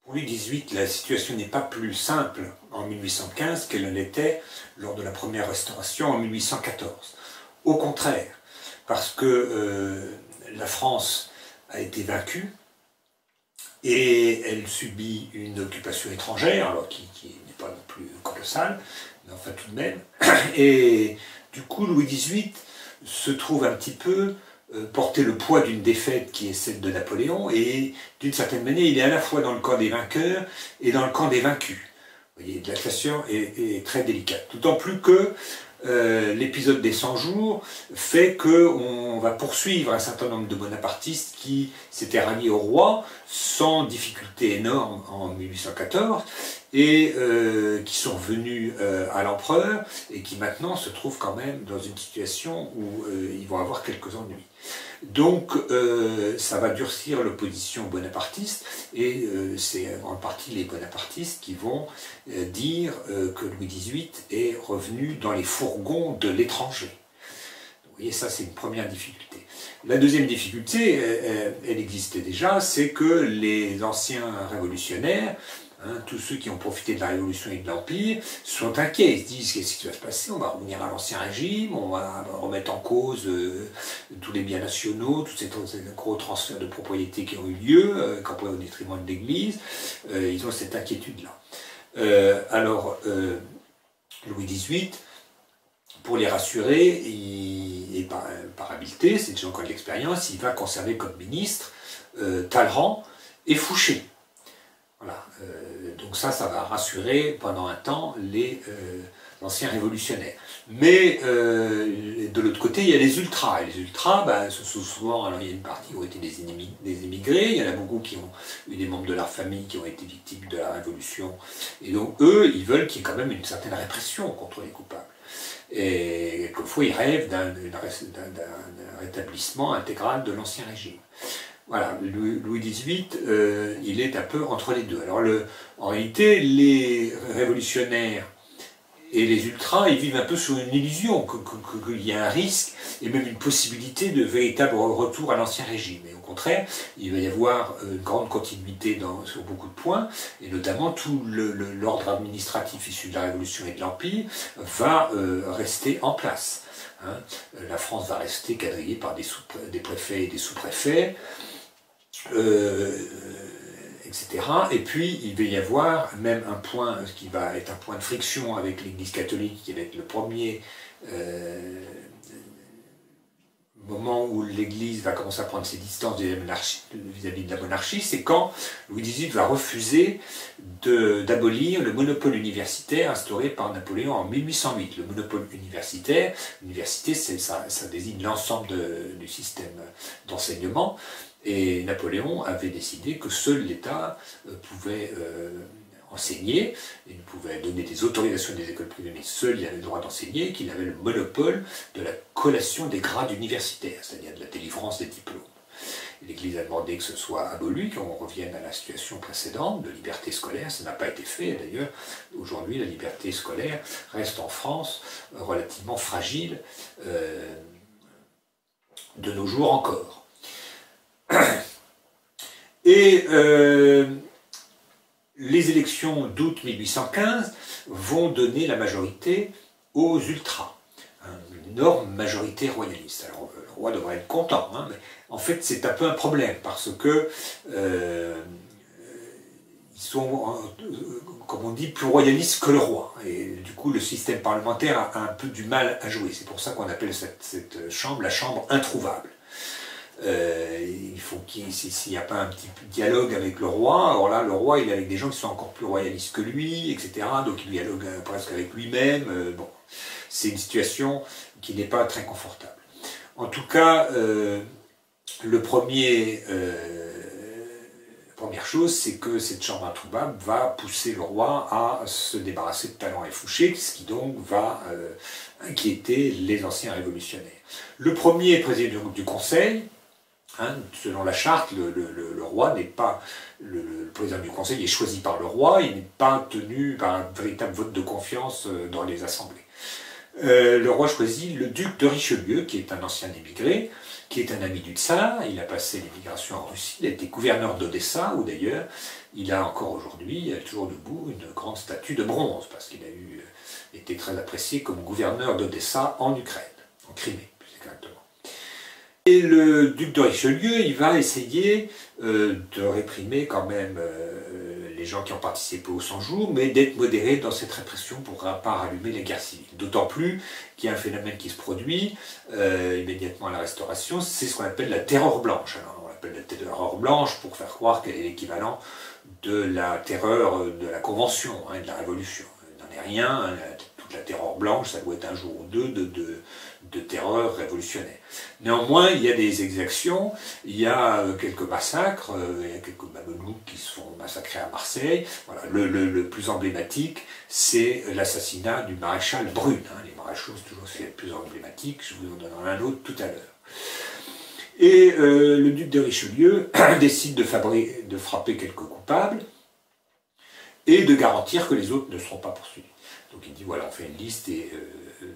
Pour Louis XVIII, la situation n'est pas plus simple en 1815 qu'elle ne l'était lors de la première restauration en 1814. Au contraire, parce que la France a été vaincue et elle subit une occupation étrangère, alors qui n'est pas non plus colossale, mais enfin tout de même. Et du coup, Louis XVIII se trouve un petit peu porter le poids d'une défaite qui est celle de Napoléon, et d'une certaine manière, il est à la fois dans le camp des vainqueurs et dans le camp des vaincus. Vous voyez, la situation est très délicate. D'autant plus que l'épisode des 100 jours fait qu'on va poursuivre un certain nombre de bonapartistes qui s'étaient ralliés au roi sans difficulté énorme en 1814 et qui sont venus à l'empereur et qui maintenant se trouvent quand même dans une situation où ils vont avoir quelques ennuis. Donc ça va durcir l'opposition bonapartiste et c'est en grande partie les bonapartistes qui vont dire que Louis XVIII est revenu dans les fourgons de l'étranger. Vous voyez, ça c'est une première difficulté. La deuxième difficulté, elle existait déjà, c'est que les anciens révolutionnaires, tous ceux qui ont profité de la Révolution et de l'Empire sont inquiets, ils se disent qu'est-ce qui va se passer, on va revenir à l'ancien régime, on va remettre en cause tous les biens nationaux, tous ces gros transferts de propriété qui ont eu lieu, au détriment de l'Église, ils ont cette inquiétude-là. Louis XVIII, pour les rassurer, et par habileté, c'est des gens qui ont de l'expérience, il va conserver comme ministre Talleyrand et Fouché. Voilà, donc ça va rassurer pendant un temps les anciens révolutionnaires. Mais de l'autre côté, il y a les ultras. Et les ultras, ce sont souvent, alors il y a une partie qui ont été des immigrés, il y en a beaucoup qui ont eu des membres de leur famille qui ont été victimes de la Révolution. Et donc eux, ils veulent qu'il y ait quand même une certaine répression contre les coupables. Et quelquefois, ils rêvent d'un rétablissement intégral de l'ancien régime. Voilà, Louis XVIII, il est un peu entre les deux. Alors, en réalité, les révolutionnaires et les ultras, ils vivent un peu sur une illusion, qu'il y a un risque et même une possibilité de véritable retour à l'ancien régime. Et au contraire, il va y avoir une grande continuité sur beaucoup de points, et notamment tout l'ordre administratif issu de la Révolution et de l'Empire va rester en place. La France va rester quadrillée par des préfets et des sous-préfets, etc. Et puis il va y avoir même un point qui va être un point de friction avec l'Église catholique, qui va être le premier moment où l'Église va commencer à prendre ses distances vis-à-vis de la monarchie, c'est quand Louis XVIII va refuser d'abolir le monopole universitaire instauré par Napoléon en 1808. Le monopole universitaire, l'université, ça désigne l'ensemble du système d'enseignement, et Napoléon avait décidé que seul l'État pouvait enseigner, il pouvait donner des autorisations des écoles privées, mais seul il avait le droit d'enseigner, qu'il avait le monopole de la collation des grades universitaires, c'est-à-dire de la délivrance des diplômes. L'Église a demandé que ce soit aboli, qu'on revienne à la situation précédente de liberté scolaire. Ça n'a pas été fait. D'ailleurs, aujourd'hui, la liberté scolaire reste en France relativement fragile de nos jours encore. Et les élections d'août 1815 vont donner la majorité aux ultras, une énorme majorité royaliste. Alors le roi devrait être content, mais en fait c'est un peu un problème, parce que ils sont, comme on dit, plus royalistes que le roi, et du coup le système parlementaire a un peu du mal à jouer. C'est pour ça qu'on appelle cette chambre la chambre introuvable. Il faut s'il n'y a pas un petit dialogue avec le roi, alors là le roi il est avec des gens qui sont encore plus royalistes que lui, etc. Donc il dialogue presque avec lui-même. Bon, c'est une situation qui n'est pas très confortable. En tout cas, la première chose, c'est que cette chambre introuvable va pousser le roi à se débarrasser de Talleyrand et Fouché, ce qui donc va inquiéter les anciens révolutionnaires. Le premier président du Conseil, selon la charte, le roi n'est pas, le président du Conseil est choisi par le roi, il n'est pas tenu par un véritable vote de confiance dans les assemblées. Le roi choisit le duc de Richelieu, qui est un ancien émigré, qui est un ami du tsar. Il a passé l'émigration en Russie, il a été gouverneur d'Odessa, où d'ailleurs il a encore aujourd'hui, toujours debout, une grande statue de bronze, parce qu'il a été très apprécié comme gouverneur d'Odessa en Ukraine, en Crimée plus exactement. Et le duc de Richelieu, il va essayer de réprimer quand même les gens qui ont participé aux 100 jours, mais d'être modéré dans cette répression pour ne pas rallumer les guerres civiles. D'autant plus qu'il y a un phénomène qui se produit immédiatement à la Restauration, c'est ce qu'on appelle la terreur blanche. Alors, on l'appelle la terreur blanche pour faire croire qu'elle est l'équivalent de la terreur de la Convention, hein, de la Révolution. Il n'en est rien, hein, toute la terreur blanche, ça doit être un jour ou deux de terreur révolutionnaire. Néanmoins, il y a des exactions, il y a quelques massacres, il y a quelques mamelouks qui se font massacrer à Marseille. Voilà, le plus emblématique, c'est l'assassinat du maréchal Brune. Hein. Les maréchaux, c'est toujours ce qui est le plus emblématique, je vous en donnerai un autre tout à l'heure. Et le duc de Richelieu décide de frapper quelques coupables et de garantir que les autres ne seront pas poursuivis. Donc il dit voilà, on fait une liste et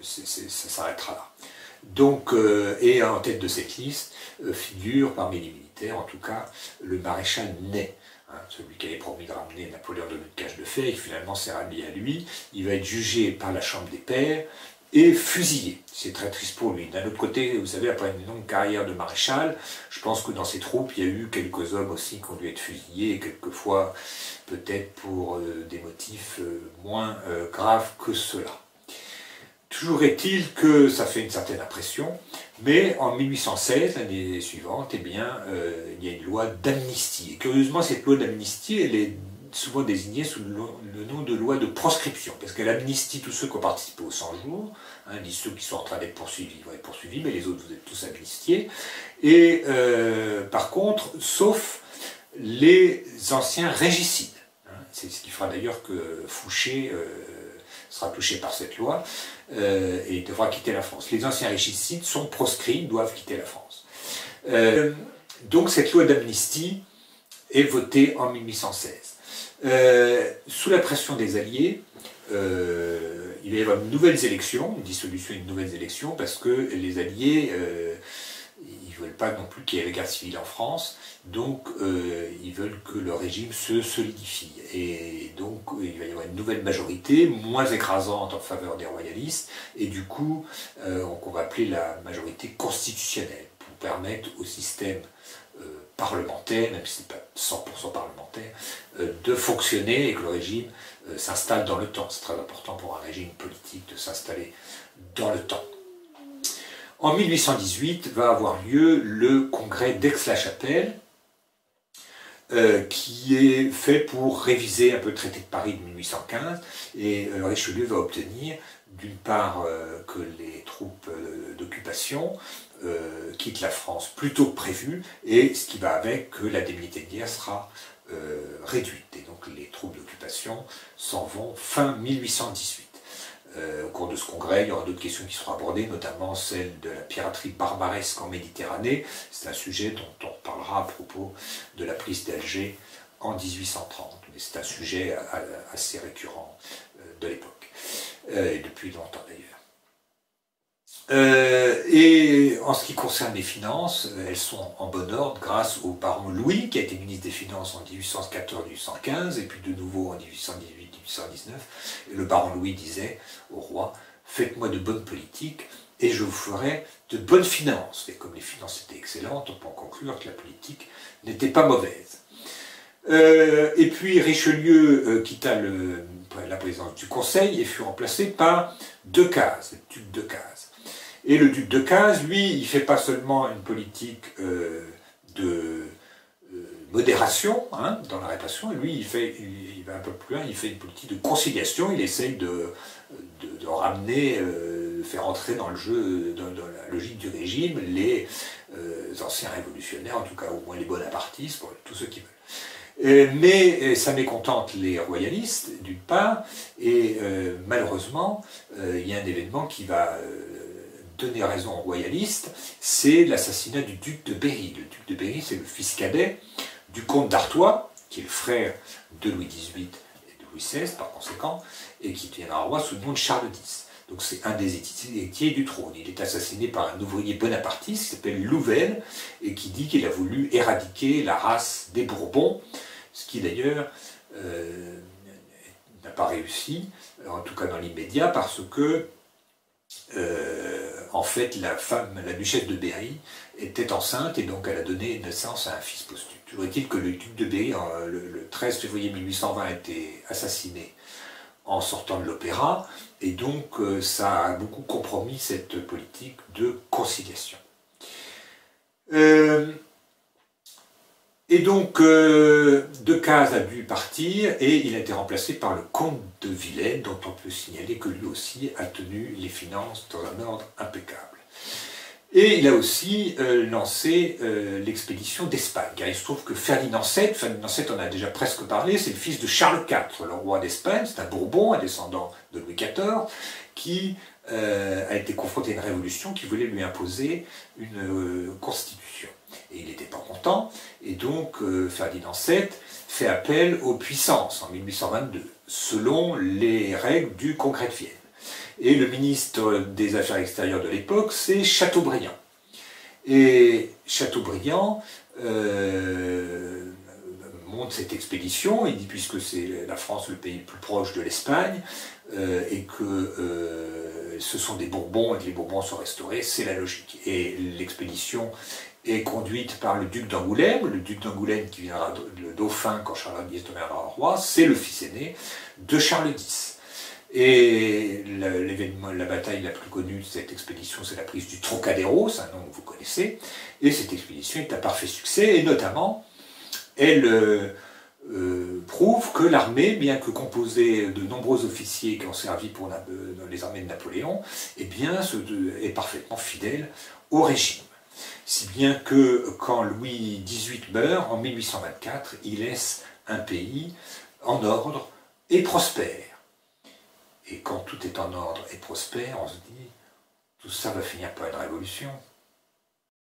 ça s'arrêtera là. Donc, et en tête de cette liste figure parmi les militaires, en tout cas, le maréchal Ney, hein, celui qui avait promis de ramener Napoléon de notre cage de fer, et qui finalement s'est rallié à lui. Il va être jugé par la Chambre des Pairs et fusillé. C'est très triste pour lui. D'un autre côté, vous savez, après une longue carrière de maréchal, je pense que dans ses troupes, il y a eu quelques hommes aussi qui ont dû être fusillés, et quelquefois peut-être pour des motifs moins graves que cela. Toujours est-il que ça fait une certaine impression, mais en 1816, l'année suivante, eh bien, il y a une loi d'amnistie. Et curieusement, cette loi d'amnistie, elle est souvent désignée sous le nom de loi de proscription, parce qu'elle amnistie tous ceux qui ont participé aux 100 jours, hein, dit ceux qui sont en train d'être poursuivis vont être poursuivis, mais les autres, vous êtes tous amnistiés. Et par contre, sauf les anciens régicides. Hein, c'est ce qui fera d'ailleurs que Fouché sera touché par cette loi et devra quitter la France. Les anciens régicides sont proscrits, doivent quitter la France. Donc cette loi d'amnistie est votée en 1816. Sous la pression des Alliés, il va y avoir de nouvelles élections, une dissolution et de nouvelles élections, parce que les Alliés, ils ne veulent pas non plus qu'il y ait la guerre civile en France, donc ils veulent que le régime se solidifie. Et donc il va y avoir une nouvelle majorité, moins écrasante en faveur des royalistes, et du coup, on va appeler la majorité constitutionnelle, pour permettre au système parlementaire, même si ce n'est pas 100% parlementaire, de fonctionner et que le régime s'installe dans le temps. C'est très important pour un régime politique de s'installer dans le temps. En 1818 va avoir lieu le congrès d'Aix-la-Chapelle, qui est fait pour réviser un peu le traité de Paris de 1815, et Richelieu va obtenir d'une part que les troupes d'occupation quittent la France plus tôt que prévu, et ce qui va avec que l'indemnité de guerre sera réduite. Et donc les troupes d'occupation s'en vont fin 1818. Au cours de ce congrès, il y aura d'autres questions qui seront abordées, notamment celle de la piraterie barbaresque en Méditerranée. C'est un sujet dont on reparlera à propos de la prise d'Alger en 1830. Mais c'est un sujet assez récurrent de l'époque, et depuis longtemps d'ailleurs. Et en ce qui concerne les finances, elles sont en bon ordre grâce au baron Louis, qui a été ministre des Finances en 1814-1815, et puis de nouveau en 1818-1819. Et le baron Louis disait au roi, faites-moi de bonnes politiques, et je vous ferai de bonnes finances. Et comme les finances étaient excellentes, on peut en conclure que la politique n'était pas mauvaise. Et puis Richelieu quitta la présidence du Conseil et fut remplacé par Decazes, le duc de Decazes. Et le duc de Decazes, lui, il ne fait pas seulement une politique de modération dans la répression, lui, il va un peu plus loin, il fait une politique de conciliation, il essaye de ramener, de faire entrer dans le jeu, dans la logique du régime, les anciens révolutionnaires, en tout cas au moins les bonapartistes, pour tous ceux qui veulent. Mais ça mécontente les royalistes, d'une part, et malheureusement, il y a un événement qui va donner raison aux royalistes, c'est l'assassinat du duc de Berry. Le duc de Berry, c'est le fils cadet du comte d'Artois, qui est le frère de Louis XVIII et de Louis XVI, par conséquent, et qui deviendra roi sous le nom de Charles X. Donc c'est un des héritiers du trône. Il est assassiné par un ouvrier bonapartiste qui s'appelle Louvel et qui dit qu'il a voulu éradiquer la race des Bourbons, ce qui d'ailleurs n'a pas réussi, en tout cas dans l'immédiat, parce que en fait la duchesse de Berry était enceinte et donc elle a donné naissance à un fils posthume. Toujours est-il que le duc de Berry, le 13 février 1820, a été assassiné en sortant de l'opéra, et donc ça a beaucoup compromis cette politique de conciliation. Et donc, Decazes a dû partir, et il a été remplacé par le comte de Vilaine, dont on peut signaler que lui aussi a tenu les finances dans un ordre impeccable. Et il a aussi lancé l'expédition d'Espagne, car il se trouve que Ferdinand VII, on a déjà presque parlé, c'est le fils de Charles IV, le roi d'Espagne, c'est un Bourbon, un descendant de Louis XIV, qui a été confronté à une révolution qui voulait lui imposer une constitution. Et il n'était pas content, et donc Ferdinand VII fait appel aux puissances en 1822, selon les règles du Congrès de Vienne. Et le ministre des Affaires extérieures de l'époque, c'est Chateaubriand. Et Chateaubriand monte cette expédition, il dit puisque c'est la France le pays le plus proche de l'Espagne, et que ce sont des Bourbons et que les Bourbons sont restaurés, c'est la logique. Et l'expédition est conduite par le duc d'Angoulême qui viendra le dauphin quand Charles X deviendra roi, c'est le fils aîné de Charles X. Et la bataille la plus connue de cette expédition, c'est la prise du Trocadéro, c'est un nom que vous connaissez, et cette expédition est un parfait succès, et notamment, elle prouve que l'armée, bien que composée de nombreux officiers qui ont servi dans les armées de Napoléon, eh bien, est parfaitement fidèle au régime. Si bien que quand Louis XVIII meurt, en 1824, il laisse un pays en ordre et prospère. Et quand tout est en ordre et prospère, on se dit, tout ça va finir par une révolution.